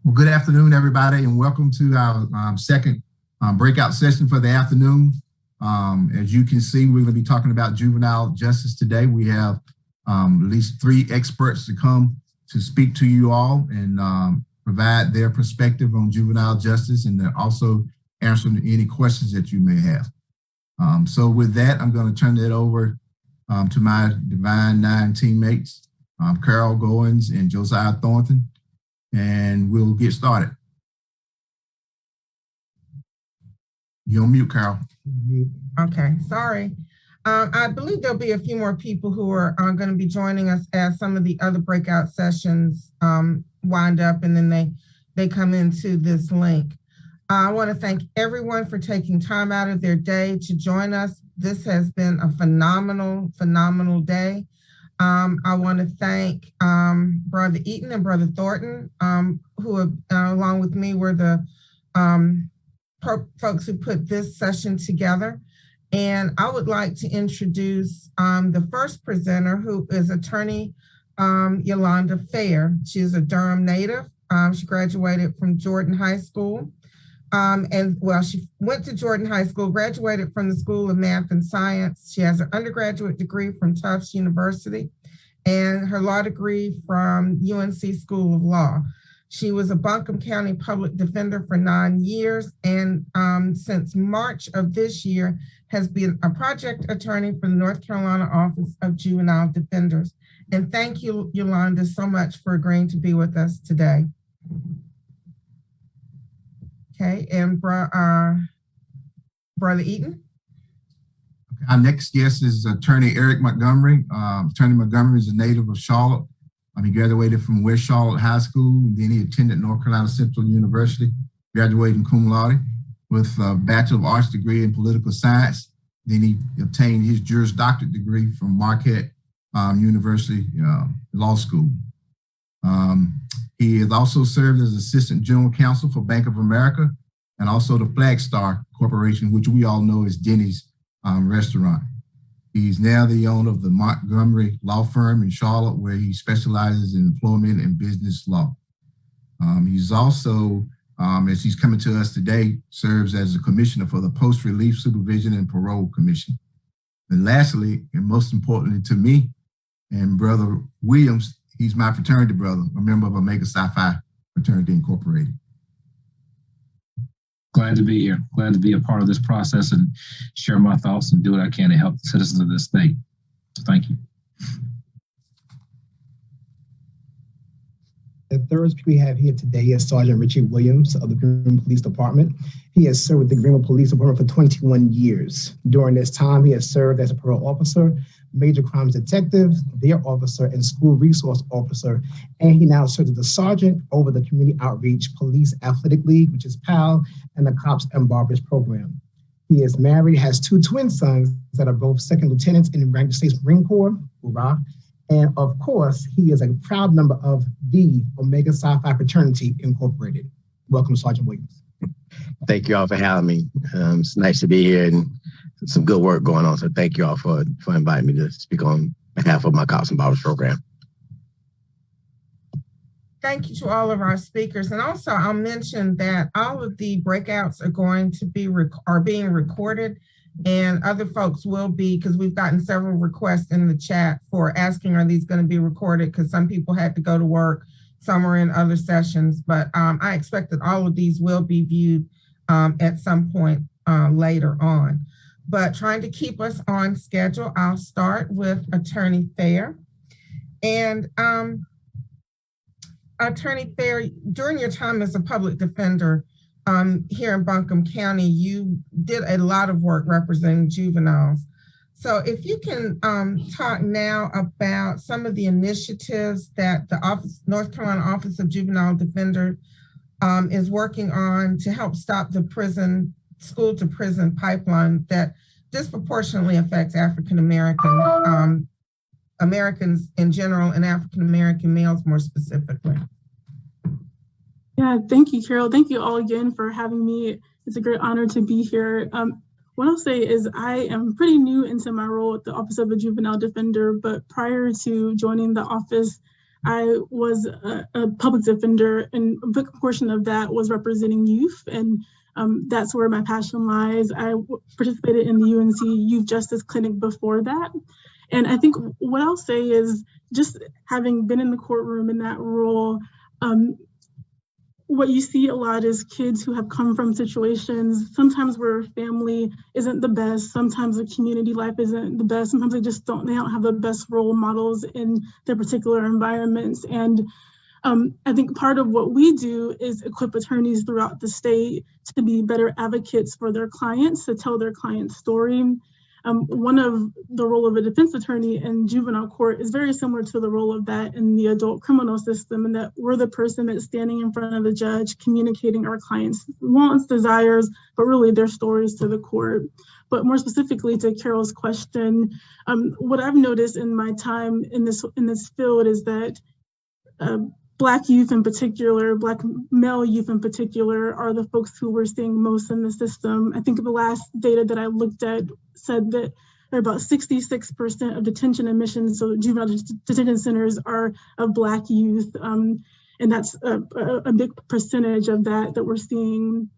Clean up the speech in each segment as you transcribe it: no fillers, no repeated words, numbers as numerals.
Well, good afternoon, everybody, and welcome to our second breakout session for the afternoon. As you can see, we're going to be talking about juvenile justice today. We have at least 3 experts to come to speak to you all and provide their perspective on juvenile justice, and they're also answering any questions that you may have. So with that, I'm going to turn it over to my Divine 9 teammates, Carol Goins and Josiah Thornton, and we'll get started. You're on mute, Carol. Okay, sorry. I believe there'll be a few more people who are going to be joining us as some of the other breakout sessions wind up and then they come into this link. I want to thank everyone for taking time out of their day to join us. This has been a phenomenal day. I want to thank Brother Eaton and Brother Thornton, who have, along with me, were the folks who put this session together. And I would like to introduce the first presenter, who is attorney Yolanda Fair. She is a Durham native. She graduated from Jordan High School. She went to Jordan High School, graduated from the School of Math and Science. She has her undergraduate degree from Tufts University and her law degree from UNC School of Law. She was a Buncombe County Public Defender for 9 years, and since March of this year has been a project attorney for the North Carolina Office of Juvenile Defenders. And thank you, Yolanda, so much for agreeing to be with us today. Okay, and Brother Eaton. Our next guest is attorney Eric Montgomery. Attorney Montgomery is a native of Charlotte. He graduated from West Charlotte High School. Then he attended North Carolina Central University, graduating cum laude with a Bachelor of Arts degree in political science. Then he obtained his Juris Doctorate degree from Marquette University Law School. He has also served as Assistant General Counsel for Bank of America and also the Flagstar Corporation, which we all know as Denny's restaurant. He's now the owner of the Montgomery Law Firm in Charlotte, where he specializes in employment and business law. He's also, as he's coming to us today, serves as a commissioner for the Post Relief Supervision and Parole Commission. And lastly, and most importantly to me, and Brother Williams, he's my fraternity brother, a member of Omega Psi Phi Fraternity Incorporated. Glad to be here. Glad to be a part of this process and share my thoughts and do what I can to help the citizens of this state. So thank you. The third speaker we have here today is Sergeant Richard Williams of the Greenville Police Department. He has served with the Greenville Police Department for 21 years. During this time, he has served as a parole officer, major crimes detective, their officer, and school resource officer. And he now serves as a sergeant over the Community Outreach Police Athletic League, which is PAL, and the Cops and Barbers program. He is married, has 2 twin sons that are both second lieutenants in the United States Marine Corps, hoorah. And of course, he is a proud member of the Omega Psi Phi Fraternity Incorporated. Welcome, Sergeant Williams. Thank you all for having me. It's nice to be here and some good work going on. So thank you all for inviting me to speak on behalf of my Cops and Barbers program. Thank you to all of our speakers. And also I'll mention that all of the breakouts are going to be being recorded, and other folks will be, because we've gotten several requests in the chat for asking, are these going to be recorded? Because some people had to go to work, some are in other sessions, but I expect that all of these will be viewed at some point later on. But trying to keep us on schedule, I'll start with Attorney Fair. And Attorney Fair, during your time as a public defender here in Buncombe County, you did a lot of work representing juveniles. So if you can talk now about some of the initiatives that the North Carolina Office of Juvenile Defender is working on to help stop the school to prison pipeline that disproportionately affects African-American Americans in general and African-American males more specifically. Yeah, thank you, Carol. Thank you all again for having me. It's a great honor to be here. What I'll say is I am pretty new into my role at the Office of a Juvenile Defender, but prior to joining the office, I was a public defender, and a big portion of that was representing youth, and that's where my passion lies. I participated in the UNC Youth Justice Clinic before that. And I think what I'll say is, just having been in the courtroom in that role, what you see a lot is kids who have come from situations, sometimes where family isn't the best, sometimes the community life isn't the best, sometimes they don't have the best role models in their particular environments. And I think part of what we do is equip attorneys throughout the state to be better advocates for their clients, to tell their client's story. One of the role of a defense attorney in juvenile court is very similar to the role of that in the adult criminal system, and that we're the person that's standing in front of the judge, communicating our clients' wants, desires, but really their stories to the court. But more specifically to Carol's question, what I've noticed in my time in this field is that Black youth in particular, Black male youth in particular, are the folks who we're seeing most in the system. I think the last data that I looked at said that about 66% of detention admissions, so juvenile detention centers, are of Black youth. And that's a big percentage of that we're seeing.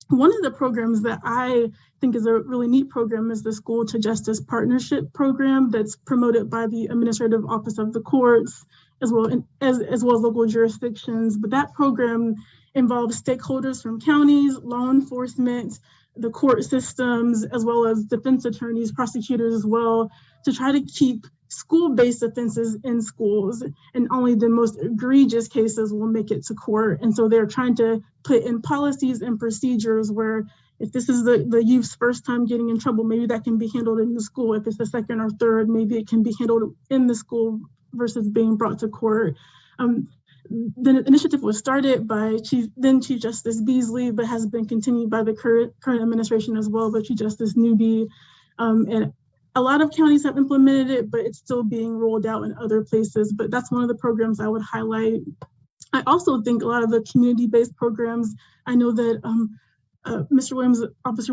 One of the programs that I think is a really neat program is the School to Justice Partnership Program that's promoted by the Administrative Office of the Courts, as well as local jurisdictions. But that program involves stakeholders from counties, law enforcement, the court systems, as well as defense attorneys, prosecutors as well, to try to keep school-based offenses in schools, and only the most egregious cases will make it to court. And so they're trying to put in policies and procedures where if this is the youth's first time getting in trouble, maybe that can be handled in the school. If it's the second or third, maybe it can be handled in the school versus being brought to court. The initiative was started by then Chief Justice Beasley, but has been continued by the current administration as well, by Chief Justice Newby. And a lot of counties have implemented it, but it's still being rolled out in other places. But that's one of the programs I would highlight. I also think a lot of the community-based programs, I know that Officer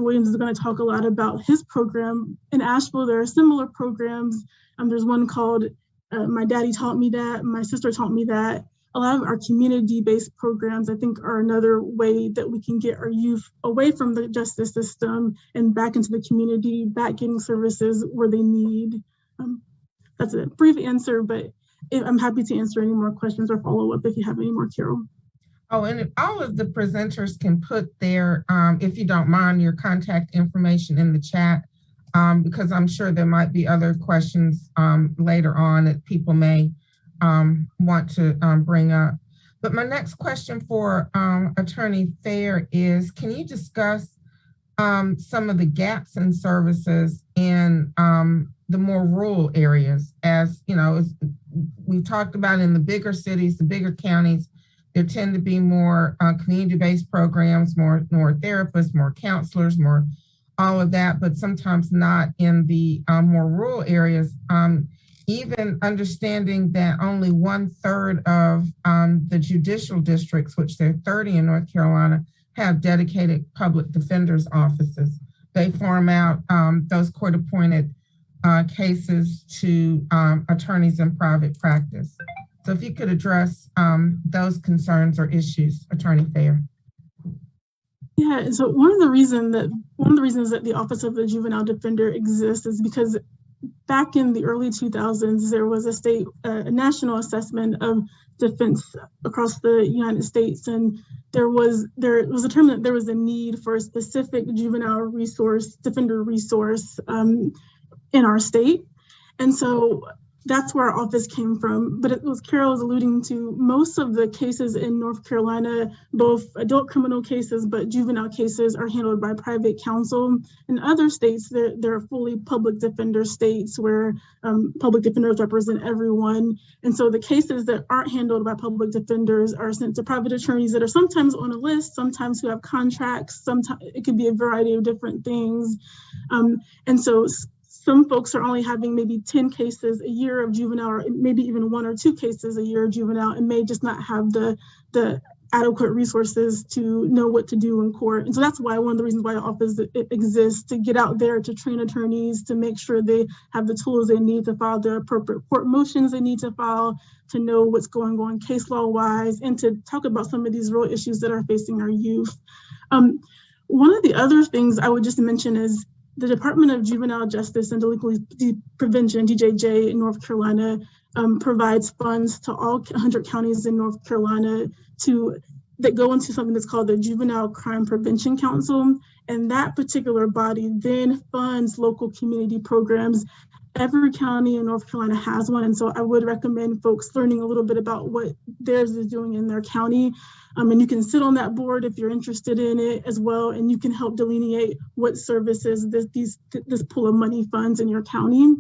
Williams is going to talk a lot about his program. In Asheville, there are similar programs. There's one called My Daddy Taught Me That, My Sister Taught Me That. A lot of our community-based programs, I think, are another way that we can get our youth away from the justice system and back into the community, back getting services where they need. That's a brief answer, but I'm happy to answer any more questions or follow up if you have any more, Carol. Oh, and if all of the presenters can put their, if you don't mind, your contact information in the chat, because I'm sure there might be other questions later on that people may want to bring up. But my next question for Attorney Fair is, can you discuss some of the gaps in services in the more rural areas? As you know, we've talked about in the bigger cities, the bigger counties, there tend to be more community-based programs, more therapists, more counselors, more all of that, but sometimes not in the more rural areas. Even understanding that only 1/3 of the judicial districts, which there are 30 in North Carolina, have dedicated public defenders offices. They farm out those court-appointed cases to attorneys in private practice. So if you could address those concerns or issues, Attorney Fair. Yeah, so one of the reasons that the Office of the Juvenile Defender exists is because back in the early 2000s, there was a national assessment of defense across the United States, and there was determined that there was a need for a specific juvenile defender resource in our state. And so that's where our office came from. But it was Carol was alluding to, most of the cases in North Carolina, both adult criminal cases, but juvenile cases, are handled by private counsel. In other states, there are fully public defender states where public defenders represent everyone. And so the cases that aren't handled by public defenders are sent to private attorneys that are sometimes on a list, sometimes who have contracts, sometimes it could be a variety of different things. And so some folks are only having maybe 10 cases a year of juvenile, or maybe even 1 or 2 cases a year of juvenile, and may just not have the adequate resources to know what to do in court. And so that's why one of the reasons why the office exists, to get out there, to train attorneys, to make sure they have the tools they need to file the appropriate court motions they need to file, to know what's going on case law wise, and to talk about some of these real issues that are facing our youth. One of the other things I would just mention is the Department of Juvenile Justice and Delinquency Prevention, DJJ, in North Carolina, provides funds to all 100 counties in North Carolina that go into something that's called the Juvenile Crime Prevention Council. And that particular body then funds local community programs. Every county in North Carolina has one. And so I would recommend folks learning a little bit about what theirs is doing in their county. And you can sit on that board if you're interested in it as well. And you can help delineate what services this pool of money funds in your county.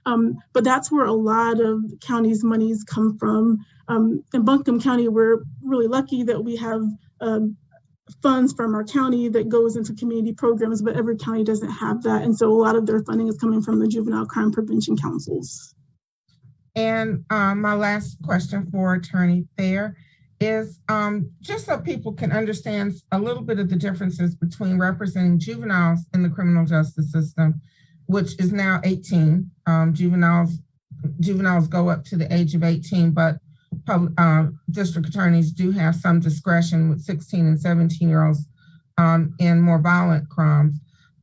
But that's where a lot of counties' monies come from. In Buncombe County, we're really lucky that we have funds from our county that goes into community programs, but every county doesn't have that. And so a lot of their funding is coming from the Juvenile Crime Prevention Councils. And my last question for Attorney Fair is just so people can understand a little bit of the differences between representing juveniles in the criminal justice system, which is now 18. Juveniles go up to the age of 18, but district attorneys do have some discretion with 16 and 17-year-olds in more violent crimes.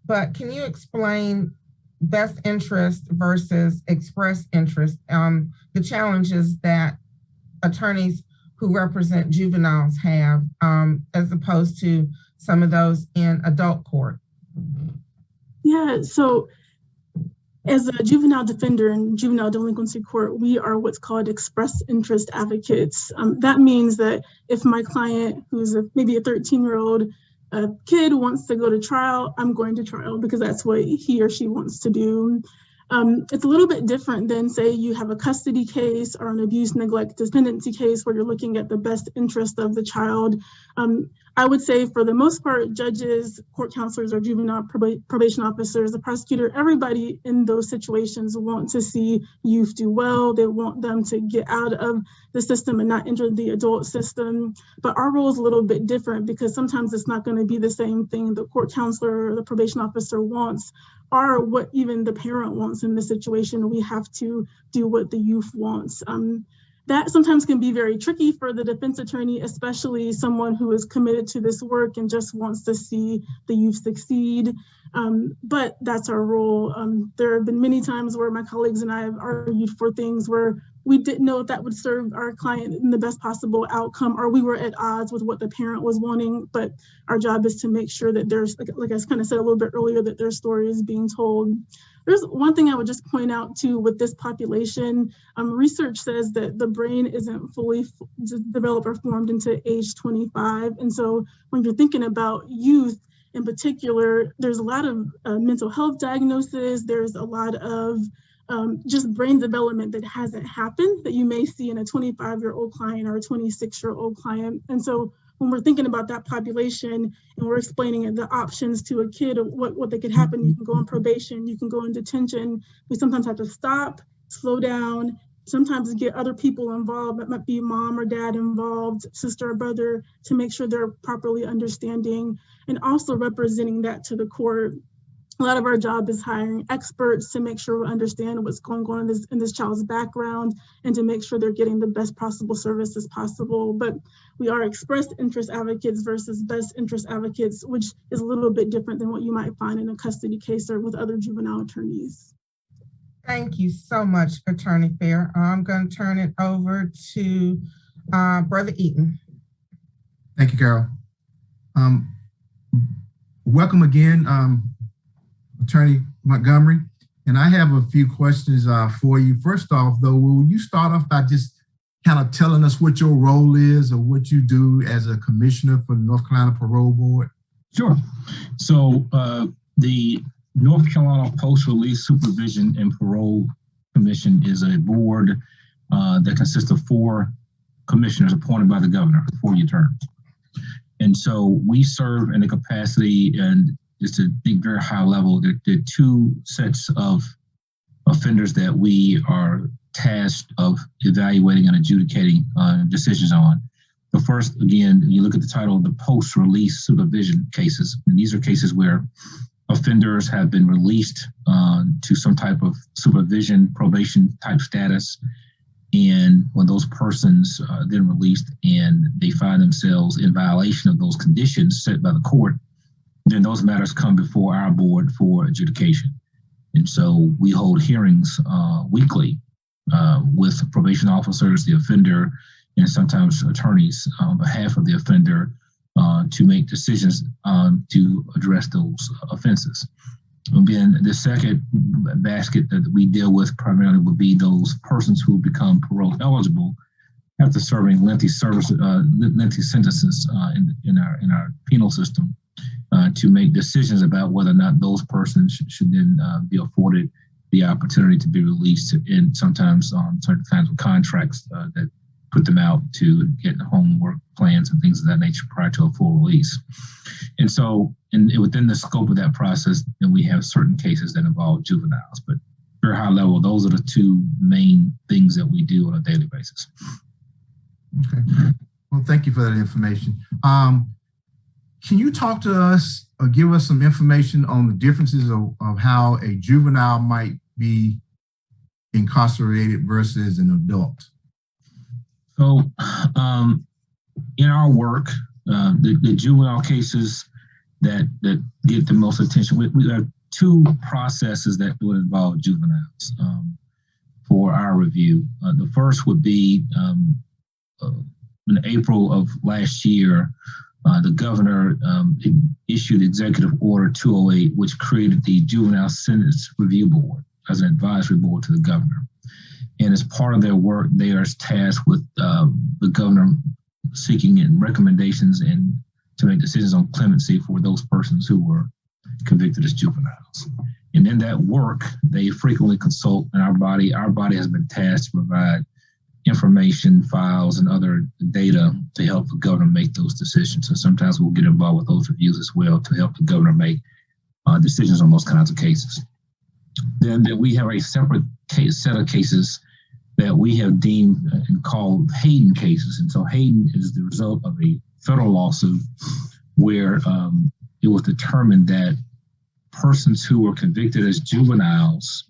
But can you explain best interest versus express interest, the challenges that attorneys who represent juveniles have as opposed to some of those in adult court? Yeah, so as a juvenile defender in juvenile delinquency court, we are what's called express interest advocates. That means that if my client, who's maybe a 13-year-old kid, wants to go to trial, I'm going to trial because that's what he or she wants to do. It's a little bit different than, say, you have a custody case or an abuse, neglect, dependency case where you're looking at the best interest of the child. I would say for the most part, judges, court counselors, or juvenile probation officers, the prosecutor, everybody in those situations want to see youth do well. They want them to get out of the system and not enter the adult system. But our role is a little bit different because sometimes it's not going to be the same thing the court counselor or the probation officer wants or what even the parent wants in the situation. We have to do what the youth wants. That sometimes can be very tricky for the defense attorney, especially someone who is committed to this work and just wants to see the youth succeed. But that's our role. There have been many times where my colleagues and I have argued for things where we didn't know if that would serve our client in the best possible outcome, or we were at odds with what the parent was wanting. But our job is to make sure that there's, like I kind of said a little bit earlier, that their story is being told. There's one thing I would just point out too with this population. Research says that the brain isn't fully developed or formed until age 25. And so when you're thinking about youth in particular, there's a lot of mental health diagnosis. There's a lot of just brain development that hasn't happened that you may see in a 25-year-old client or a 26-year-old client. And so when we're thinking about that population and we're explaining the options to a kid of what they could happen, you can go on probation, you can go in detention. We sometimes have to stop, slow down, sometimes get other people involved. That might be mom or dad involved, sister or brother, to make sure they're properly understanding and also representing that to the court. A lot of our job is hiring experts to make sure we understand what's going on in this child's background and to make sure they're getting the best possible services possible. But we are express interest advocates versus best interest advocates, which is a little bit different than what you might find in a custody case or with other juvenile attorneys. Thank you so much, Attorney Fair. I'm going to turn it over to Brother Eaton. Thank you, Carol. Welcome again, Attorney Montgomery. And I have a few questions for you. First off, though, will you start off by just kind of telling us what your role is or what you do as a commissioner for the North Carolina Parole Board? Sure. So the North Carolina Post-Release Supervision and Parole Commission is a board that consists of 4 commissioners appointed by the governor for 4-year terms. And so we serve in the capacity, and just to think very high level, there are 2 sets of offenders that we are tasked of evaluating and adjudicating decisions on. The So first, again, you look at the title, the post-release supervision cases, and these are cases where offenders have been released to some type of supervision, probation type status. And when those persons are then released and they find themselves in violation of those conditions set by the court, then those matters come before our board for adjudication. And so we hold hearings weekly with probation officers, the offender, and sometimes attorneys on behalf of the offender to make decisions to address those offenses. Again, the second basket that we deal with primarily would be those persons who become parole eligible after serving lengthy sentences in our penal system to make decisions about whether or not those persons should then be afforded the opportunity to be released, and sometimes on certain kinds of contracts that put them out to get homework plans and things of that nature prior to a full release. And so within the scope of that process, then we have certain cases that involve juveniles, but very high level, those are the two main things that we do on a daily basis. Okay. Well, thank you for that information. Can you talk to us or give us some information on the differences of how a juvenile might be incarcerated versus an adult? So in our work, the juvenile cases that get the most attention, we have two processes that would involve juveniles for our review. The first would be in April of last year, the governor issued Executive Order 208, which created the Juvenile Sentence Review Board as an advisory board to the governor. And as part of their work, they are tasked with the governor seeking in recommendations and to make decisions on clemency for those persons who were convicted as juveniles. And in that work, they frequently consult, and our body has been tasked to provide information, files, and other data to help the governor make those decisions. So sometimes we'll get involved with those reviews as well to help the governor make decisions on those kinds of cases. Then we have a separate set of cases that we have deemed and called Hayden cases. And so Hayden is the result of a federal lawsuit where it was determined that persons who were convicted as juveniles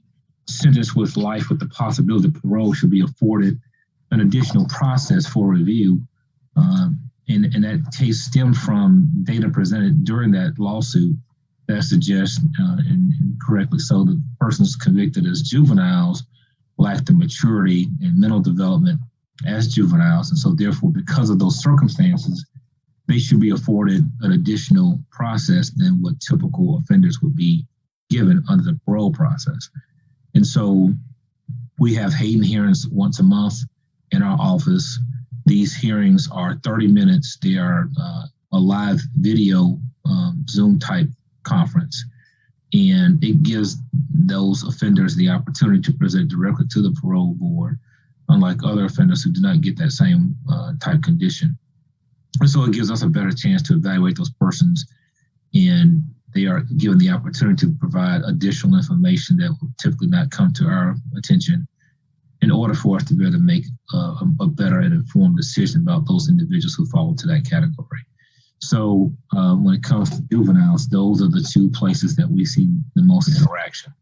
sentenced with life with the possibility of parole should be afforded an additional process for review. And that case stemmed from data presented during that lawsuit that suggests, and correctly so, the persons convicted as juveniles lacked the maturity and mental development as juveniles. And so therefore, because of those circumstances, they should be afforded an additional process than what typical offenders would be given under the parole process. And so we have Hayden hearings once a month in our office. These hearings are 30 minutes. They are a live video Zoom type conference. And it gives those offenders the opportunity to present directly to the parole board, unlike other offenders who do not get that same type condition. And so it gives us a better chance to evaluate those persons, and they are given the opportunity to provide additional information that will typically not come to our attention in order for us to be able to make a better and informed decision about those individuals who fall into that category. So when it comes to juveniles, those are the two places that we see the most interaction.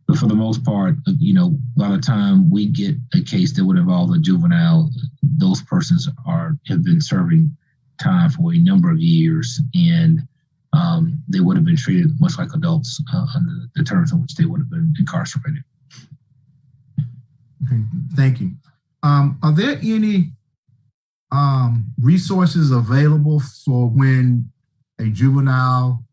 But for the most part, by the time we get a case that would involve a juvenile, those persons have been serving time for a number of years, and they would have been treated much like adults under the terms in which they would have been incarcerated. Okay, thank you. Are there any resources available for when a juvenile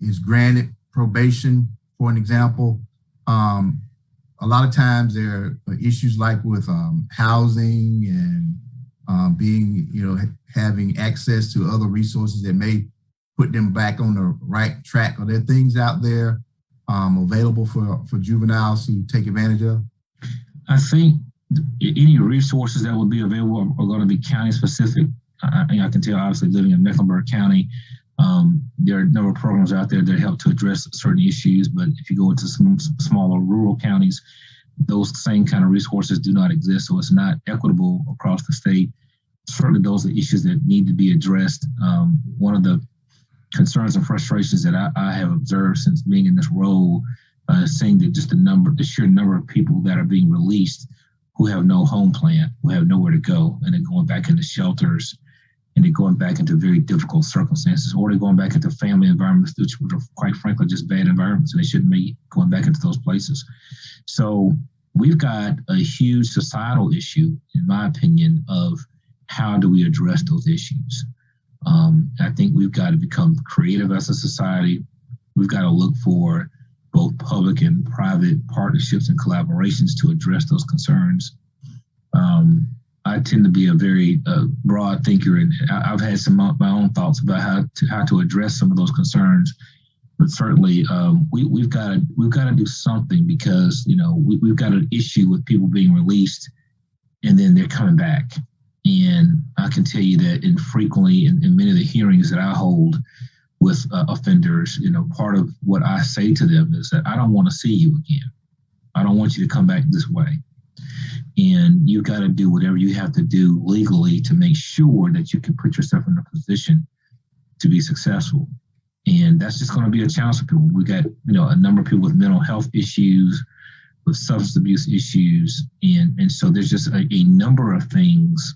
is granted probation, for an example? A lot of times there are issues like with housing and having access to other resources that may put them back on the right track. Are there things out there available for juveniles to take advantage of? I think any resources that would be available are going to be county specific. I can tell, obviously, living in Mecklenburg County, there are a number of programs out there that help to address certain issues. But if you go into some smaller rural counties, those same kind of resources do not exist. So it's not equitable across the state. certainly those are issues that need to be addressed. One of the concerns and frustrations that I have observed since being in this role, seeing that just the sheer number of people that are being released who have no home plan, who have nowhere to go, and they're going back into shelters, and they're going back into very difficult circumstances, or they're going back into family environments, which are quite frankly just bad environments, and they shouldn't be going back into those places. So we've got a huge societal issue, in my opinion, of how do we address those issues. I think we've got to become creative as a society. We've got to look for both public and private partnerships and collaborations to address those concerns. I tend to be a very broad thinker, and I've had some of my own thoughts about how to address some of those concerns. But certainly, we've got to do something, because we've got an issue with people being released and then they're coming back. And I can tell you that infrequently in many of the hearings that I hold with offenders, part of what I say to them is that I don't want to see you again. I don't want you to come back this way. And you've got to do whatever you have to do legally to make sure that you can put yourself in a position to be successful. And that's just going to be a challenge for people. We got, a number of people with mental health issues, with substance abuse issues. And so there's just a number of things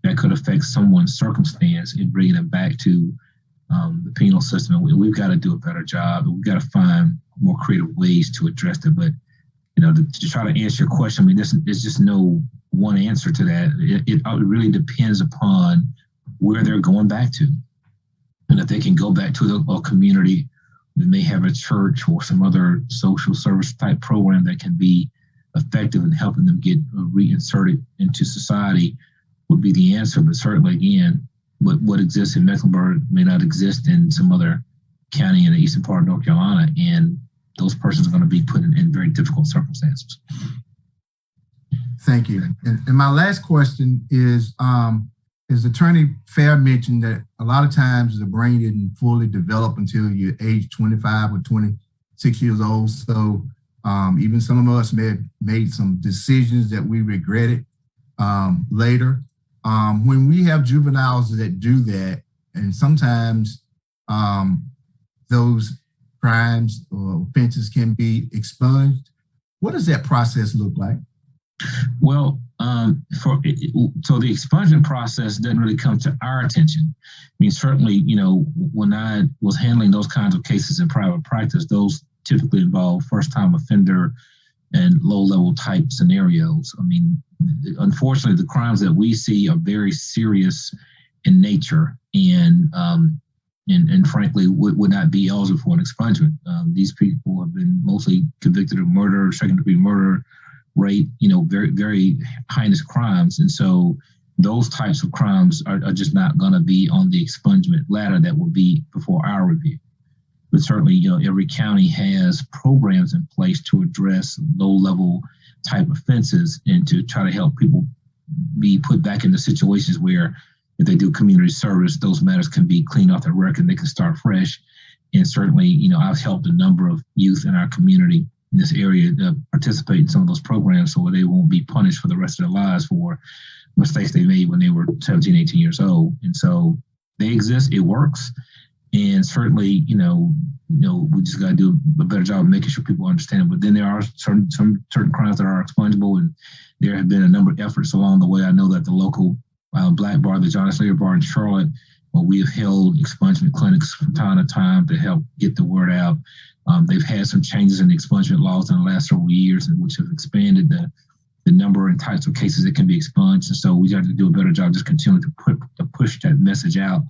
that could affect someone's circumstance in bringing them back to the penal system. And we've got to do a better job. We've got to find more creative ways to address it. But, to try to answer your question, I mean, there's just no one answer to that. It really depends upon where they're going back to. And if they can go back to a community that may have a church or some other social service type program that can be effective in helping them get reinserted into society, would be the answer. But certainly, again, what exists in Mecklenburg may not exist in some other county in the eastern part of North Carolina. And those persons are going to be put in very difficult circumstances. Thank you. And my last question is Attorney Fair mentioned that a lot of times the brain isn't fully developed until you're age 25 or 26 years old. So even some of us may have made some decisions that we regretted later. When we have juveniles that do that, and sometimes those crimes or offenses can be expunged, what does that process look like? Well, so the expungement process doesn't really come to our attention. I mean, certainly, when I was handling those kinds of cases in private practice, those typically involve first-time offender and low-level type scenarios. I mean, unfortunately, the crimes that we see are very serious in nature, and frankly would not be eligible for an expungement. These people have been mostly convicted of murder, second-degree murder, rape, very, very heinous crimes. And so those types of crimes are just not going to be on the expungement ladder that will be before our review. But certainly, every county has programs in place to address low-level type offenses and to try to help people be put back into situations where if they do community service, those matters can be cleaned off their record and they can start fresh. And certainly, I've helped a number of youth in our community in this area to participate in some of those programs so they won't be punished for the rest of their lives for mistakes they made when they were 17, 18 years old. And so they exist, it works. And certainly, we just got to do a better job of making sure people understand. But then there are certain crimes that are expungable, and there have been a number of efforts along the way. I know that the local Black Bar, the John Slater Bar in Charlotte, we have held expungement clinics from time to time to help get the word out. They've had some changes in the expungement laws in the last several years, which have expanded the number and types of cases that can be expunged. And so we have to do a better job just continuing to push that message out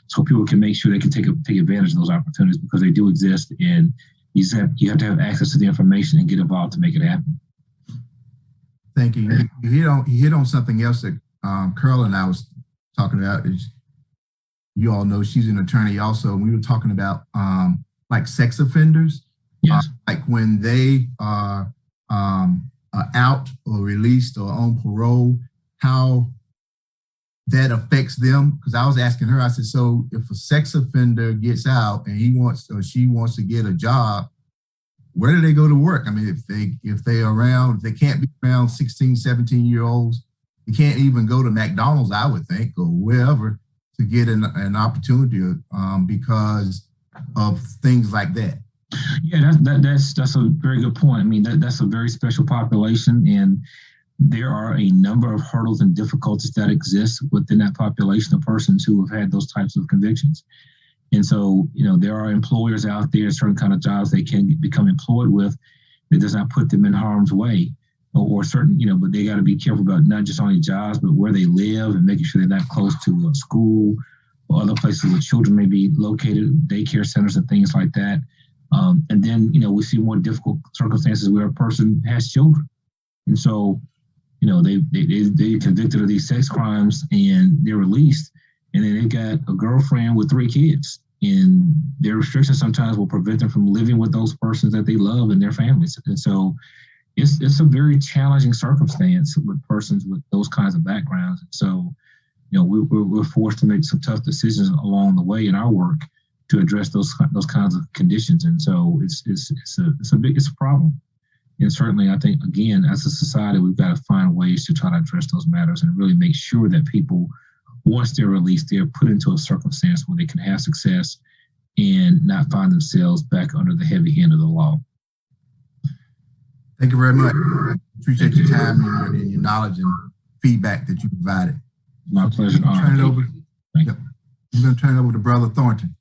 so people can make sure they can take advantage of those opportunities, because they do exist, and you have to have access to the information and get involved to make it happen. Thank you. You hit on something else that Carol and I was talking about. Is you all know she's an attorney also. We were talking about like sex offenders, yes. Like when they are out or released or on parole, how that affects them. Because I was asking her, I said, so if a sex offender gets out and he wants or she wants to get a job, where do they go to work? I mean, if they can't be around 16, 17-year-olds You can't even go to McDonald's, I would think, or wherever to get an opportunity because of things like that. Yeah, that's a very good point. I mean, that's a very special population, and there are a number of hurdles and difficulties that exist within that population of persons who have had those types of convictions. And so, there are employers out there, certain kind of jobs they can become employed with that does not put them in harm's way, or certain, but they got to be careful about not just only jobs, but where they live and making sure they're not close to a school or other places where children may be located, daycare centers and things like that. And then, we see more difficult circumstances where a person has children. And so, they're convicted of these sex crimes and they're released. And then they got a girlfriend with 3 kids. And their restrictions sometimes will prevent them from living with those persons that they love and their families. And so it's a very challenging circumstance with persons with those kinds of backgrounds. And so, we're forced to make some tough decisions along the way in our work to address those kinds of conditions. And so it's a problem. And certainly, I think, again, as a society, we've got to find ways to try to address those matters and really make sure that people, once they're released, they're put into a circumstance where they can have success and not find themselves back under the heavy hand of the law. Thank you very much. Appreciate your time and your knowledge and feedback that you provided. My pleasure. Turn it over. Yep. I'm going to turn it over to Brother Thornton.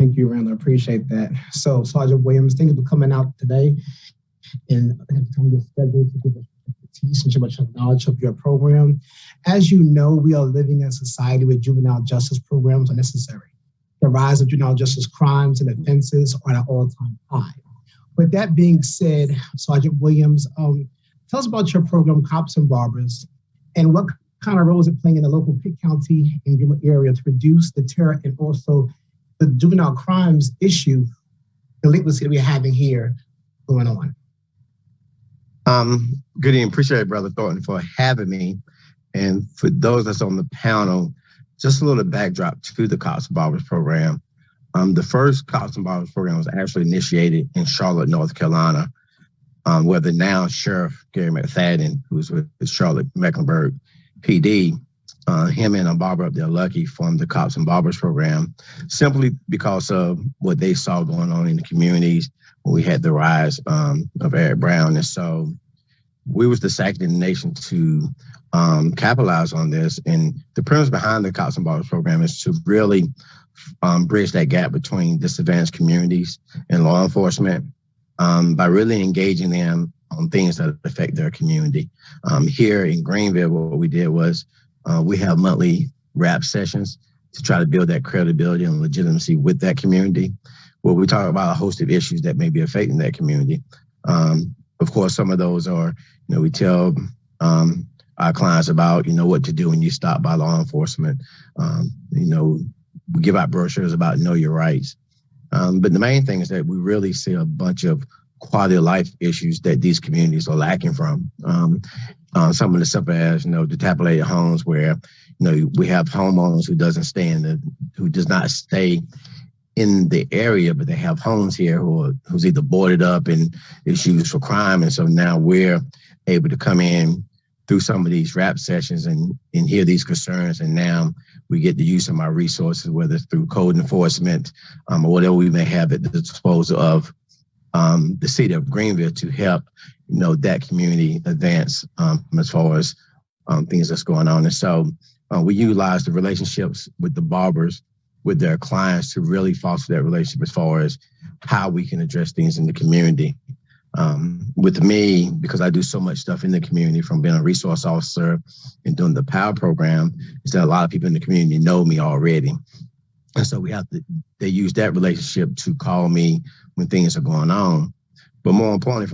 Thank you, Randall. I appreciate that. So, Sergeant Williams, thank you for coming out today and time your schedule to give us expertise and so much knowledge of your program. As you know, we are living in a society where juvenile justice programs are necessary. The rise of juvenile justice crimes and offenses are at an all-time high. With that being said, Sergeant Williams, tell us about your program, Cops and Barbers, and what kind of role is it playing in the local Pitt County and Greenville area to reduce, deter, and also the juvenile crimes issue, the delinquency that we're having here going on. Good evening. Appreciate it, Brother Thornton, for having me. And for those that's on the panel, just a little backdrop to the Cops and Barbers program. The first Cops and Barbers program was actually initiated in Charlotte, North Carolina, where the now Sheriff Gary McFadden, who's with the Charlotte Mecklenburg PD, him and a barber up there, Lucky, formed the Cops and Barbers program simply because of what they saw going on in the communities when we had the rise of Eric Brown. And so we was the second in the nation to capitalize on this. And the premise behind the Cops and Barbers program is to really bridge that gap between disadvantaged communities and law enforcement by really engaging them on things that affect their community. Here in Greenville, what we did was we have monthly rap sessions to try to build that credibility and legitimacy with that community, where we talk about a host of issues that may be affecting that community. Of course, some of those are, we tell our clients about, what to do when you stop by law enforcement. We give out brochures about know your rights. But the main thing is that we really see a bunch of quality of life issues that these communities are lacking from. Some of the simple as, detapilated homes where, we have homeowners who who does not stay in the area, but they have homes here who's either boarded up and is used for crime. And so now we're able to come in through some of these rap sessions and hear these concerns. And now we get the use of our resources, whether it's through code enforcement or whatever we may have at the disposal of the city of Greenville to help, that community advance as far as things that's going on. And so we utilize the relationships with the barbers, with their clients, to really foster that relationship as far as how we can address things in the community. With me, because I do so much stuff in the community, from being a resource officer and doing the POWER program, is that a lot of people in the community know me already. And so they use that relationship to call me when things are going on. But more importantly,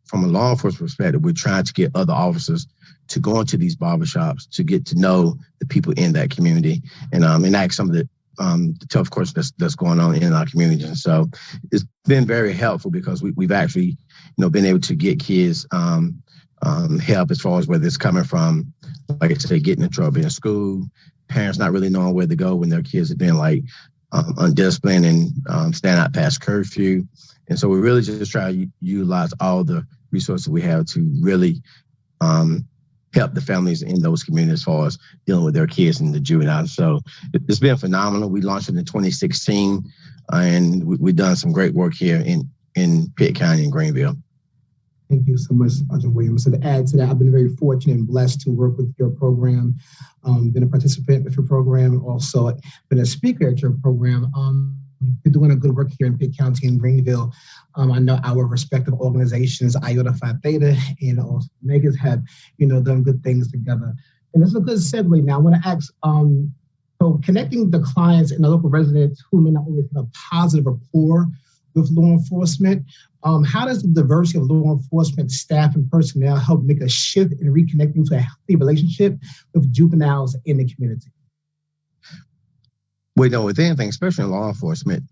from a law enforcement perspective, we're trying to get other officers to go into these barbershops to get to know the people in that community and enact some of the tough questions that's going on in our community. And so it's been very helpful because we've actually, been able to get kids help as far as whether it's coming from, like I say, getting in trouble in school, parents not really knowing where to go when their kids have been undisciplined and stand out past curfew. And so we really just try to utilize all the resources we have to really help the families in those communities as far as dealing with their kids and the juveniles. So it's been phenomenal. We launched it in 2016, and we've done some great work here in Pitt County and Greenville. Thank you so much, Sergeant Williams. So to add to that, I've been very fortunate and blessed to work with your program, been a participant with your program, and also been a speaker at your program. You're doing a good work here in Pitt County and Greenville. I know our respective organizations, Iota Phi Theta and also Megas, have done good things together. And this is a good segue. Now, I want to ask, so connecting the clients and the local residents who may not always have a positive rapport with law enforcement, how does the diversity of law enforcement staff and personnel help make a shift in reconnecting to a healthy relationship with juveniles in the community? Well, with anything, especially in law enforcement,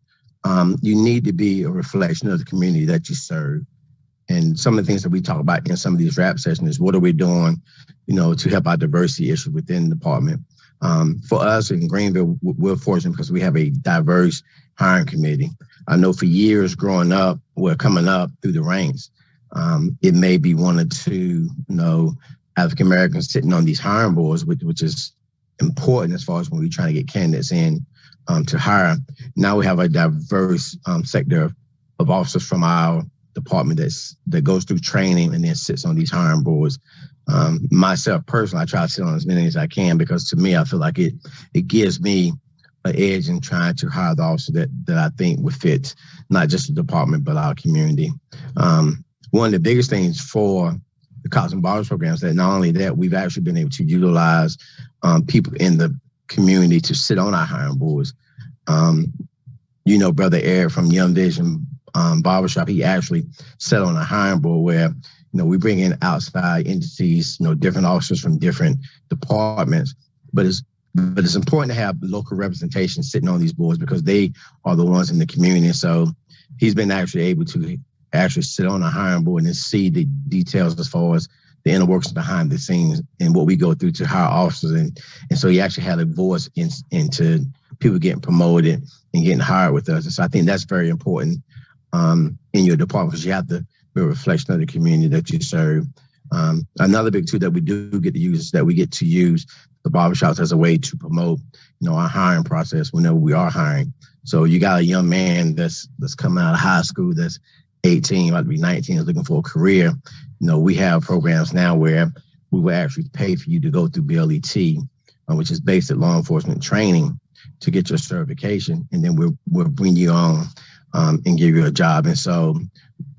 you need to be a reflection of the community that you serve. And some of the things that we talk about in some of these rap sessions is what are we doing, to help our diversity issue within the department. For us in Greenville, we're fortunate because we have a diverse hiring committee. I know for years growing up, we're coming up through the ranks. It may be one or two, African Americans sitting on these hiring boards, which is important as far as when we're trying to get candidates in to hire. Now we have a diverse sector of officers from our department that goes through training and then sits on these hiring boards. Myself personally, I try to sit on as many as I can because to me, I feel like it gives me an edge in trying to hire the officer that I think would fit not just the department, but our community. One of the biggest things for the Cops and Barbers programs that not only that, we've actually been able to utilize people in the community to sit on our hiring boards. Brother Eric from Young Vision Barbershop, he actually sat on a hiring board where, we bring in outside entities, different officers from different departments, but it's important to have local representation sitting on these boards because they are the ones in the community. So he's been actually able to sit on a hiring board and see the details as far as the inner workings behind the scenes and what we go through to hire officers. And so he actually had a voice into people getting promoted and getting hired with us. And so I think that's very important in your department because you have to be a reflection of the community that you serve. Another big tool that we do get to use is that we get to use the barbershops as a way to promote, our hiring process whenever we are hiring. So you got a young man that's coming out of high school that's 18, about to be 19, is looking for a career. We have programs now where we will actually pay for you to go through BLET, which is basic law enforcement training, to get your certification, and then we'll bring you on and give you a job. And so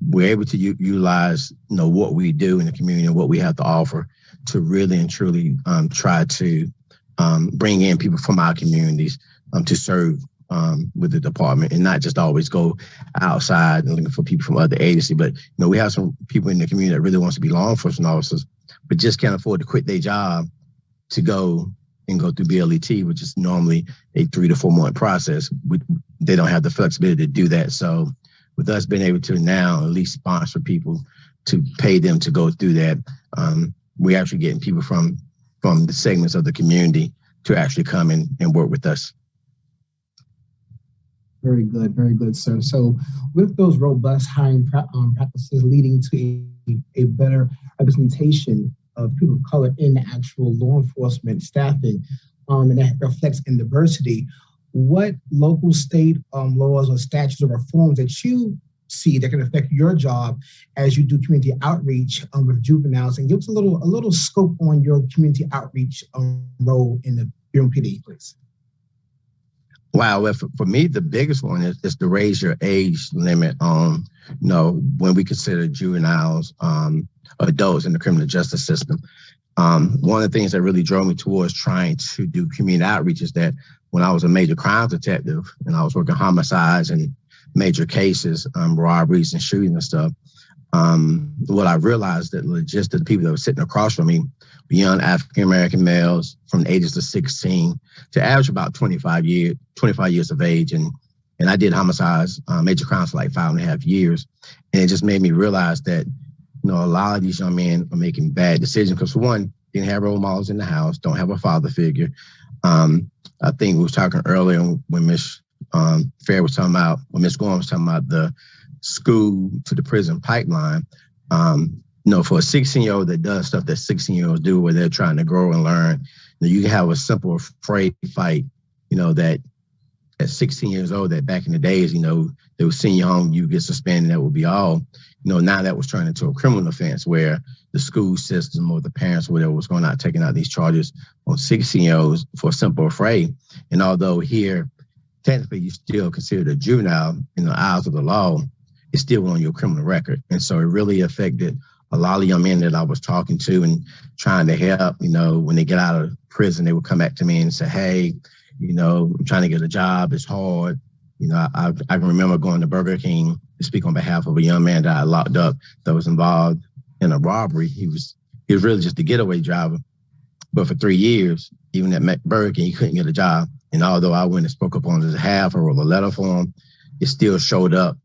we're able to utilize what we do in the community and what we have to offer to really and truly try to bring in people from our communities to serve with the department and not just always go outside and looking for people from other agencies. But we have some people in the community that really wants to be law enforcement officers, but just can't afford to quit their job to go through BLET, which is normally a 3 to 4 month process. They don't have the flexibility to do that. So with us being able to now at least sponsor people to pay them to go through that, we're actually getting people from the segments of the community to actually come in and work with us. Very good, sir. So with those robust hiring practices leading to a better representation of people of color in the actual law enforcement staffing, and that reflects in diversity, what local, state laws or statutes or reforms that you see that can affect your job as you do community outreach with juveniles? And give us a little scope on your community outreach role in the Bureau PD, please. Wow. Well, for me, the biggest one is to raise your age limit on, when we consider juveniles, adults in the criminal justice system. One of the things that really drove me towards trying to do community outreach is that when I was a major crimes detective and I was working homicides and major cases, robberies and shooting and stuff, what I realized that just the people that were sitting across from me, young African-American males from the ages of 16 to average about 25 years of age. And I did homicides, major crimes for like 5.5 years. And it just made me realize that, a lot of these young men are making bad decisions because, for one, didn't have role models in the house, don't have a father figure. I think we was talking earlier when Ms. Fair was talking about, when Ms. Gorham was talking about the school to the prison pipeline. for a 16-year-old that does stuff that 16-year-olds do where they're trying to grow and learn, you can have a simple afraid fight, that at 16 years old, that back in the days, they would send you home, you get suspended, that would be all. Now that was turned into a criminal offense where the school system or the parents or whatever was going out taking out these charges on 16-year-olds for a simple afraid. And although here, technically, you still considered a juvenile in the eyes of the law, it's still on your criminal record. And so it really affected a lot of young men that I was talking to and trying to help. When they get out of prison, they would come back to me and say, hey, I'm trying to get a job. It's hard. I can remember going to Burger King to speak on behalf of a young man that I locked up that was involved in a robbery. He was really just a getaway driver. But for 3 years, even at Burger King, he couldn't get a job. And although I went and spoke up on his behalf, I wrote a letter for him, it still showed up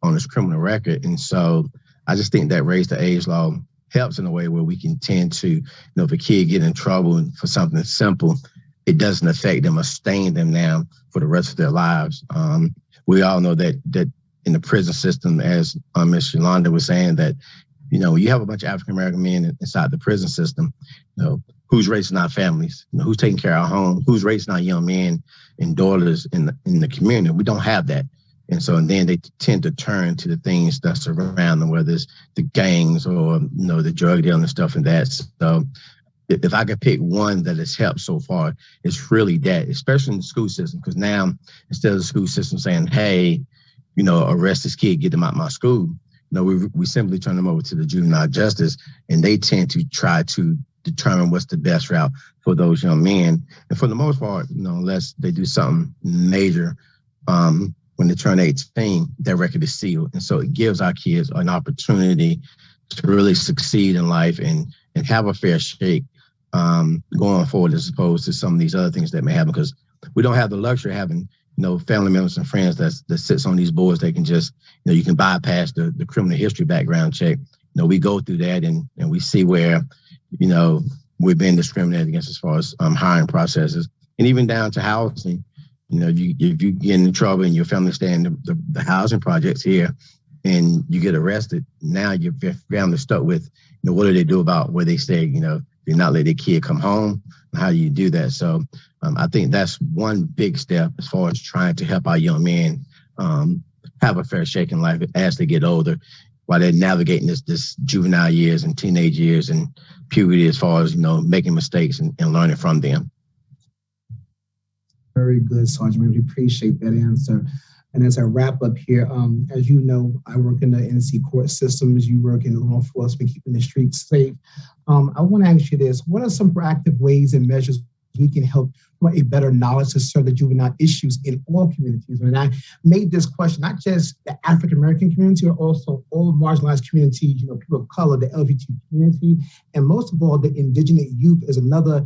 on his criminal record. And so I just think that raise the age law helps in a way where we can tend to, if a kid get in trouble for something simple, it doesn't affect them or stain them now for the rest of their lives. We all know that in the prison system, as Ms. Yolanda was saying, that, you have a bunch of African-American men inside the prison system, who's raising our families, who's taking care of our home, who's raising our young men and daughters in the community. We don't have that. And so, and then they tend to turn to the things that surround them, whether it's the gangs or, the drug dealing and stuff and that. So if I could pick one that has helped so far, it's really that, especially in the school system, because now instead of the school system saying, hey, arrest this kid, get them out of my school, we simply turn them over to the juvenile justice, and they tend to try to determine what's the best route for those young men. And for the most part, unless they do something major, when they turn 18, their record is sealed. And so it gives our kids an opportunity to really succeed in life and have a fair shake going forward, as opposed to some of these other things that may happen, because we don't have the luxury of having, family members and friends that sits on these boards. They can just, you can bypass the criminal history background check. We go through that and we see where, we're being discriminated against as far as hiring processes, and even down to housing. If you get in trouble and your family stay in the housing projects here and you get arrested, now your family stuck with, what do they do about where they stay? They not let their kid come home. How do you do that? So I think that's one big step as far as trying to help our young men have a fair shake in life as they get older, while they're navigating this juvenile years and teenage years and puberty, as far as, making mistakes and learning from them. Very good, Sergeant. We appreciate that answer. And as I wrap up here, as you know, I work in the NC court systems. You work in law enforcement, keeping the streets safe. I want to ask you this. What are some proactive ways and measures we can help a better knowledge to serve the juvenile issues in all communities? And I made this question, not just the African-American community, but also all marginalized communities, people of color, the LGBT community, and most of all, the indigenous youth is another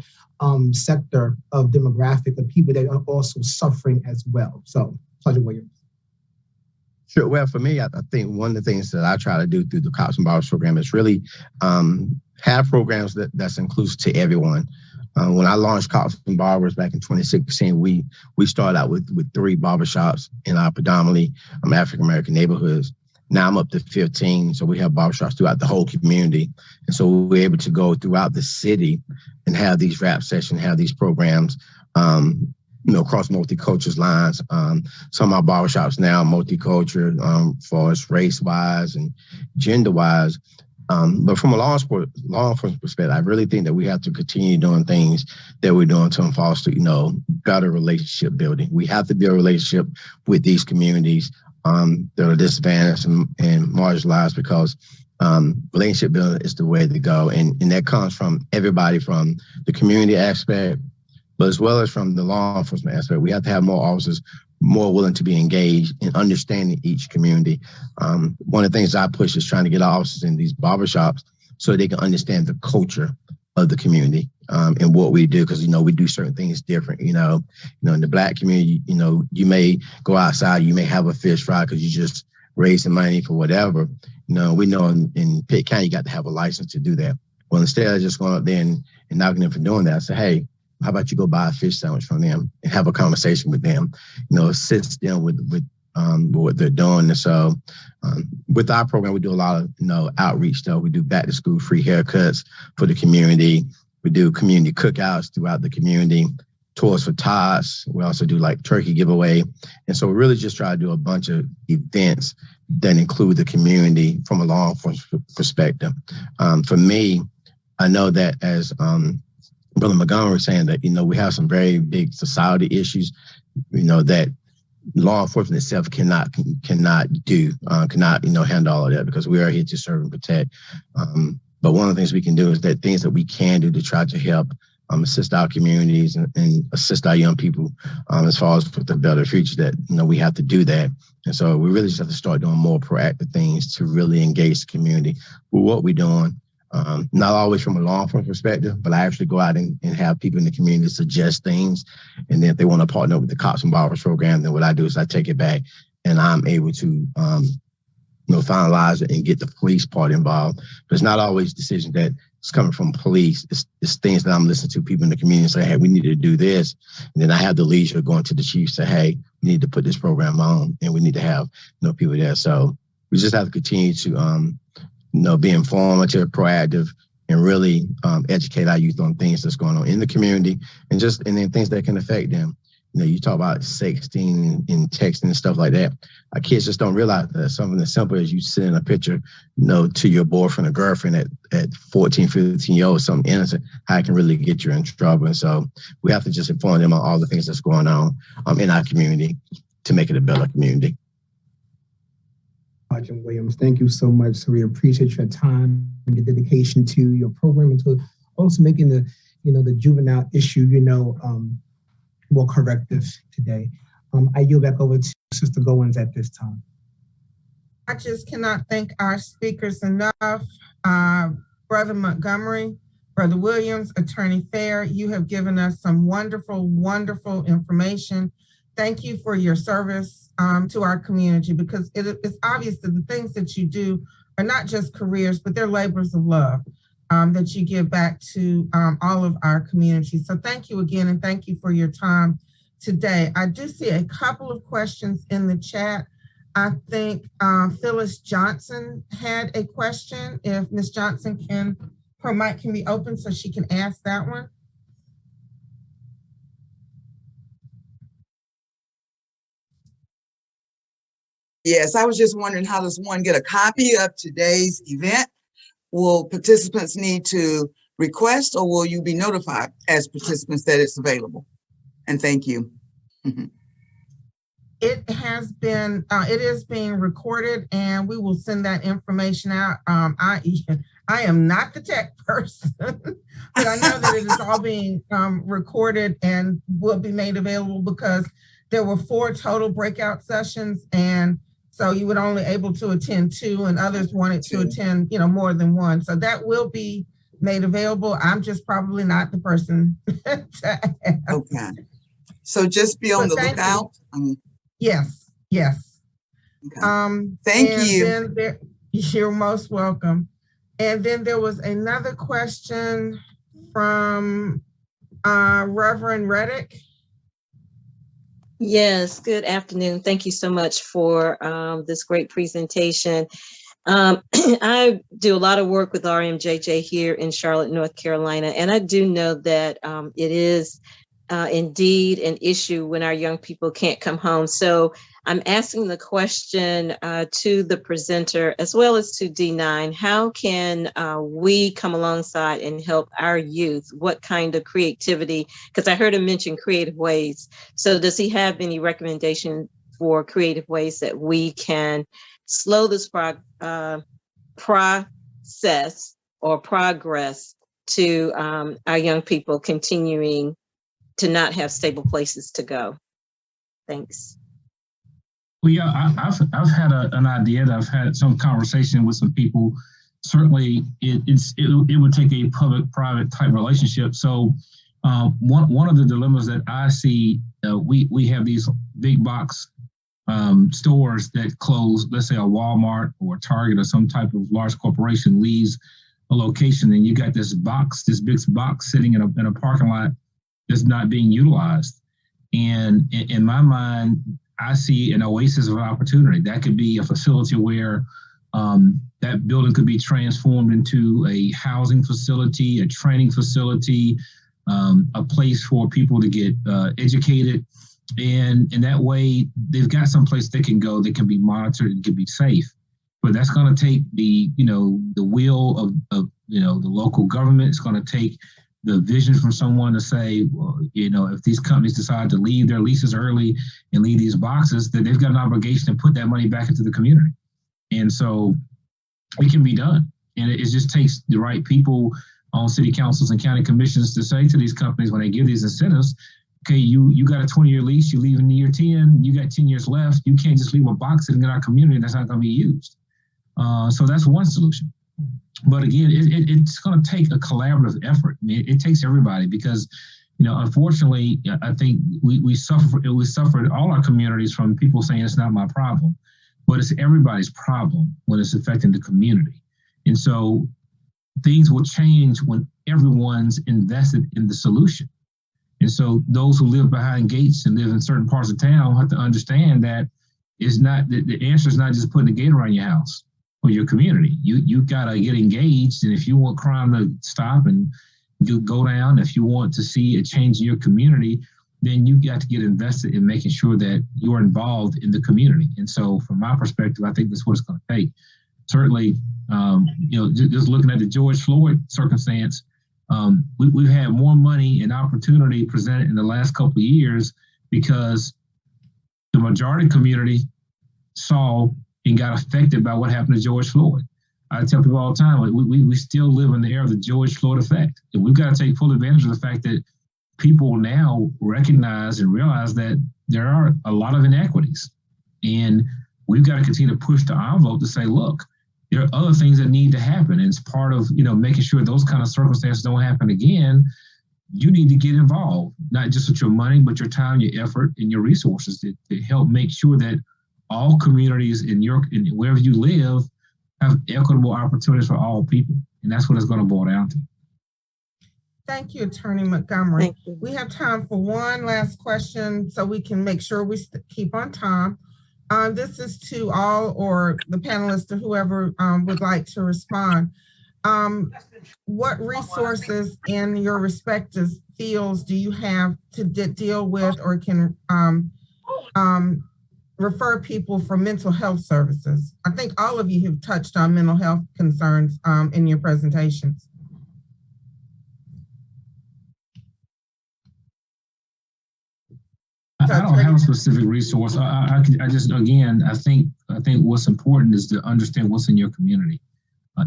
sector of demographic of people that are also suffering as well. So, Sergeant Williams. Sure. Well, for me, I think one of the things that I try to do through the Cops and Barbers program is really have programs that's inclusive to everyone. When I launched Cops and Barbers back in 2016, we started out with 3 barbershops in our predominantly African-American neighborhoods. Now I'm up to 15, so we have barbershops throughout the whole community. And so we're able to go throughout the city and have these rap sessions, have these programs, across multicultural lines. Some of our barbershops now are multicultural as far as race-wise and gender-wise. But from a law enforcement perspective, I really think that we have to continue doing things that we're doing to foster, better relationship building. We have to build a relationship with these communities that are disadvantaged and marginalized, because relationship building is the way to go. And that comes from everybody, from the community aspect, but as well as from the law enforcement aspect. We have to have more officers more willing to be engaged in understanding each community. One of the things I push is trying to get our officers in these barbershops so they can understand the culture of the community and what we do, because, we do certain things different. In the Black community, you may go outside, you may have a fish fry because you just raising money for whatever. We know in Pitt County, you got to have a license to do that. Well, instead of just going up there and knocking them for doing that, I say, hey, how about you go buy a fish sandwich from them and have a conversation with them? Assist them with what they're doing. And so with our program, we do a lot of, outreach though. We do back to school free haircuts for the community. We do community cookouts throughout the community, tours for tots. We also do like turkey giveaway. And so we really just try to do a bunch of events that include the community from a law enforcement perspective. For me, I know that as Brother Montgomery was saying that, we have some very big society issues, that law enforcement itself cannot handle all of that, because we are here to serve and protect. But one of the things we can do is that things that we can do to try to help assist our communities and assist our young people as far as with the better future, that, we have to do that. And so we really just have to start doing more proactive things to really engage the community with what we're doing. Not always from a law enforcement perspective, but I actually go out and have people in the community suggest things. And then if they want to partner with the Cops and Barbers program, then what I do is I take it back and I'm able to, finalize it and get the police part involved. But it's not always decisions that it's coming from police. It's things that I'm listening to people in the community say, hey, we need to do this. And then I have the leisure going to the chief, say, hey, we need to put this program on and we need to have, people there. So we just have to continue to, be informative, proactive, and really educate our youth on things that's going on in the community and then things that can affect them. You talk about sexting and texting and stuff like that. Our kids just don't realize that something as simple as you sending a picture, to your boyfriend or girlfriend at 14, 15 years old, something innocent, how it can really get you in trouble. And so we have to just inform them on all the things that's going on in our community to make it a better community. Sergeant Williams, thank you so much. So we appreciate your time and your dedication to your program and to also making the juvenile issue, more corrective today. I yield back over to Sister Goins at this time. I just cannot thank our speakers enough. Brother Montgomery, Brother Williams, Attorney Fair, you have given us some wonderful, wonderful information. Thank you for your service to our community, because it's obvious that the things that you do are not just careers, but they're labors of love that you give back to all of our communities. So thank you again, and thank you for your time today. I do see a couple of questions in the chat. I think Phyllis Johnson had a question. If Ms. Johnson her mic can be open so she can ask that one. Yes, I was just wondering, how does one get a copy of today's event? Will participants need to request, or will you be notified as participants that it's available? And thank you. It is being recorded, and we will send that information out. I am not the tech person, but I know that it is all being recorded and will be made available, because there were 4 total breakout sessions, and so you would only able to attend 2, and others wanted to attend, more than 1. So that will be made available. I'm just probably not the person to ask. Okay. So just be on the lookout. Yes. Okay. Thank you. You're most welcome. And then there was another question from Reverend Reddick. Yes, good afternoon. Thank you so much for this great presentation. I do a lot of work with RMJJ here in Charlotte, North Carolina, and I do know that it is indeed an issue when our young people can't come home. So I'm asking the question to the presenter as well as to D9, how can we come alongside and help our youth? What kind of creativity? Because I heard him mention creative ways. So does he have any recommendation for creative ways that we can slow this process or progress to our young people continuing to not have stable places to go? Thanks. Well, yeah, I've had an idea that I've had some conversation with some people. Certainly, it would take a public-private type relationship. So one of the dilemmas that I see, we have these big box stores that close. Let's say a Walmart or a Target or some type of large corporation leaves a location, and you got this big box sitting in a parking lot that's not being utilized. And in my mind, I see an oasis of opportunity. That could be a facility where that building could be transformed into a housing facility, a training facility, a place for people to get educated. And in that way, they've got some place they can go that can be monitored and can be safe. But that's going to take the will of the local government. It's going to take the vision from someone to say, well, if these companies decide to leave their leases early and leave these boxes, then they've got an obligation to put that money back into the community. And so it can be done. And it just takes the right people on city councils and county commissions to say to these companies when they give these incentives, okay, you got a 20-year lease, you leave in year 10, you got 10 years left. You can't just leave a box in our community that's not going to be used. So that's one solution. But again, it's going to take a collaborative effort. I mean, it takes everybody because, unfortunately, I think we suffered all our communities from people saying it's not my problem, but it's everybody's problem when it's affecting the community. And so things will change when everyone's invested in the solution. And so those who live behind gates and live in certain parts of town have to understand that it's not the answer is not just putting a gate around your house or your community. You got to get engaged. And if you want crime to stop and go down, if you want to see a change in your community, then you got to get invested in making sure that you're involved in the community. And so from my perspective, I think that's what it's going to take. Certainly, just looking at the George Floyd circumstance, we've had more money and opportunity presented in the last couple of years because the majority community saw and got affected by what happened to George Floyd. I tell people all the time, we still live in the era of the George Floyd effect. And we've got to take full advantage of the fact that people now recognize and realize that there are a lot of inequities. And we've got to continue to push the envelope to say, look, there are other things that need to happen. And it's part of, making sure those kind of circumstances don't happen again. You need to get involved, not just with your money, but your time, your effort, and your resources to help make sure that all communities in wherever you live have equitable opportunities for all people. And that's what it's going to boil down to. Thank you, Attorney Montgomery. Thank you. We have time for one last question so we can make sure we keep on time. This is to all or the panelists or whoever would like to respond. What resources in your respective fields do you have to deal with or can refer people for mental health services? I think all of you have touched on mental health concerns in your presentations. I don't have a specific resource. I just, again, I think what's important is to understand what's in your community.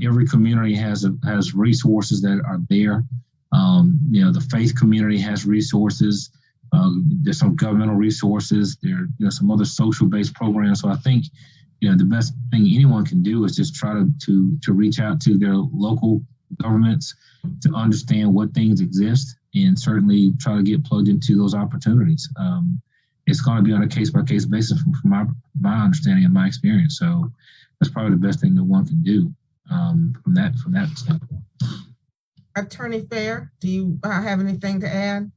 Every community has resources that are there. The faith community has resources. There's some governmental resources. There are some other social-based programs. So I think the best thing anyone can do is just try to reach out to their local governments to understand what things exist and certainly try to get plugged into those opportunities. It's going to be on a case-by-case basis from my understanding and my experience. So that's probably the best thing that one can do from that standpoint. Attorney Fair, do you have anything to add?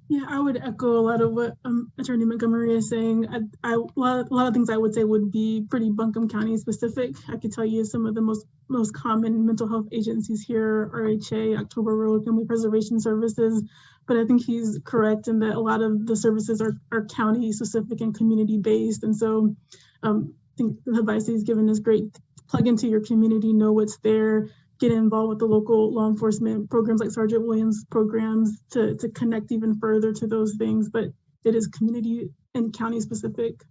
Yeah, I would echo a lot of what Attorney Montgomery is saying. A lot of things I would say would be pretty Buncombe County specific. I could tell you some of the most common mental health agencies here: RHA, October Road, Family Preservation Services. But I think he's correct in that a lot of the services are county specific and community based. And so I think the advice he's given is great. Plug into your community, know what's there, get involved with the local law enforcement programs like Sergeant Williams programs to connect even further to those things, but it is community and county specific.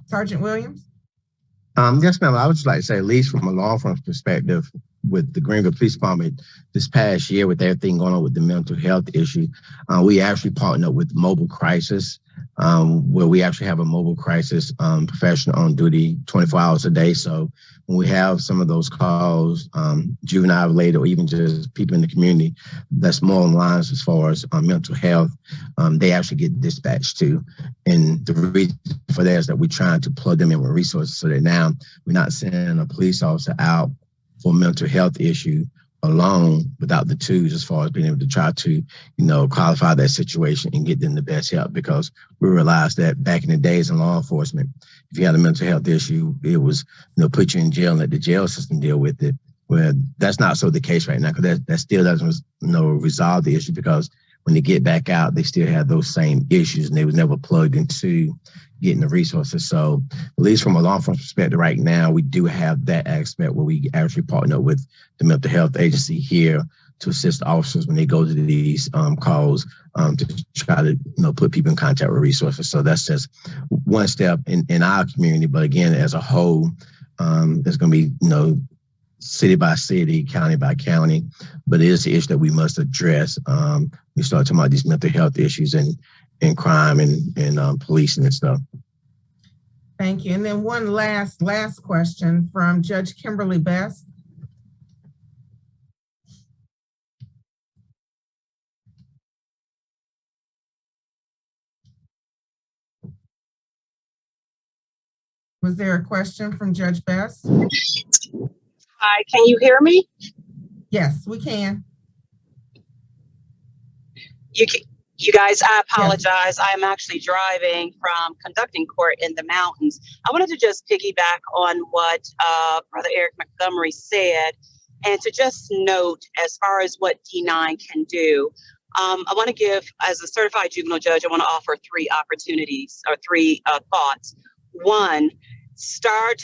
Sergeant Williams? Yes, ma'am. I would just like to say, at least from a law enforcement perspective, with the Greenville Police Department this past year, with everything going on with the mental health issue, we actually partnered with Mobile Crisis, where we actually have a mobile crisis professional on duty 24 hours a day. So when we have some of those calls, juvenile related, or even just people in the community that's more on lines as far as mental health, they actually get dispatched to. And the reason for that is that we're trying to plug them in with resources so that now we're not sending a police officer out for a mental health issue alone without the twos, as far as being able to try to, qualify that situation and get them the best help. Because we realized that back in the days in law enforcement, if you had a mental health issue, it was, put you in jail and let the jail system deal with it. Well, that's not so the case right now, because that still doesn't, resolve the issue, because when they get back out, they still have those same issues and they was never plugged into getting the resources. So at least from a law enforcement perspective right now, we do have that aspect where we actually partner with the mental health agency here to assist officers when they go to these calls to try to put people in contact with resources. So that's just one step in our community. But again, as a whole, there's going to be, city by city, county by county, but it is an issue that we must address. We start talking about these mental health issues and crime and policing and stuff. Thank you. And then one last question from Judge Kimberly Best. Was there a question from Judge Best? Hi, can you hear me? Yes, we can. You guys, I apologize. Yes. I am actually driving from conducting court in the mountains. I wanted to just piggyback on what Brother Eric Montgomery said, and to just note as far as what D9 can do. I want to give, as a certified juvenile judge, I want to offer three opportunities or three thoughts. One, start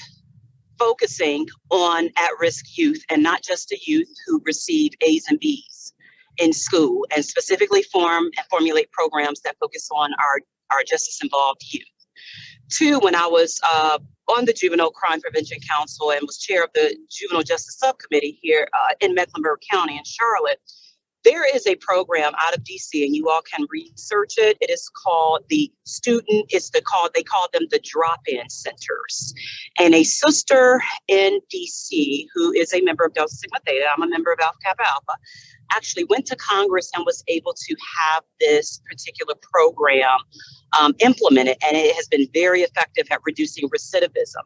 focusing on at-risk youth, and not just the youth who receive A's and B's in school, and specifically formulate programs that focus on our justice-involved youth. Two, when I was on the Juvenile Crime Prevention Council and was chair of the Juvenile Justice Subcommittee here in Mecklenburg County in Charlotte, there is a program out of DC, and you all can research it. It is called they call them the drop-in centers. And a sister in DC, who is a member of Delta Sigma Theta, I'm a member of Alpha Kappa Alpha, actually went to Congress and was able to have this particular program implemented, and it has been very effective at reducing recidivism.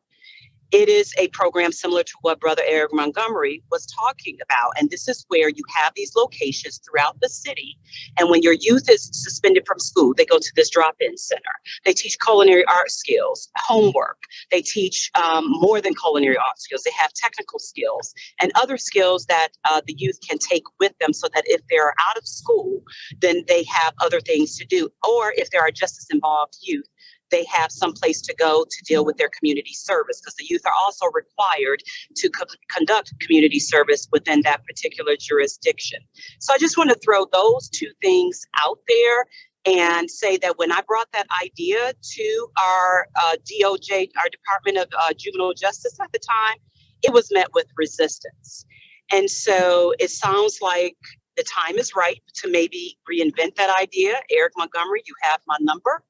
It is a program similar to what Brother Eric Montgomery was talking about. And this is where you have these locations throughout the city. And when your youth is suspended from school, they go to this drop-in center. They teach culinary art skills, homework. They teach more than culinary art skills. They have technical skills and other skills that the youth can take with them, so that if they're out of school, then they have other things to do. Or if there are justice-involved youth, they have some place to go to deal with their community service, because the youth are also required to conduct community service within that particular jurisdiction. So I just want to throw those two things out there and say that when I brought that idea to our DOJ, our Department of Juvenile Justice at the time, it was met with resistance. And so it sounds like the time is right to maybe reinvent that idea. Eric Montgomery, you have my number.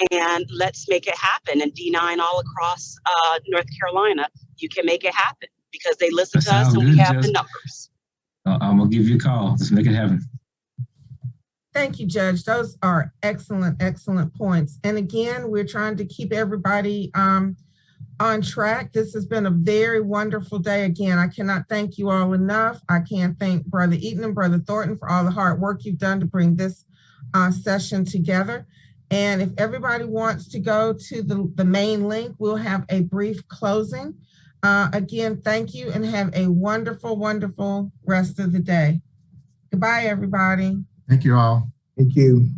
And let's make it happen. And D9 all across North Carolina, you can make it happen, because they listen to us and we have the numbers. I'm going to give you a call. Let's make it happen. Thank you, Judge. Those are excellent points. And again, we're trying to keep everybody on track. This has been a very wonderful day. Again, I cannot thank you all enough. I can't thank Brother Eaton and Brother Thornton for all the hard work you've done to bring this session together. And if everybody wants to go to the main link, we'll have a brief closing. Again, thank you and have a wonderful, wonderful rest of the day. Goodbye, everybody. Thank you all. Thank you.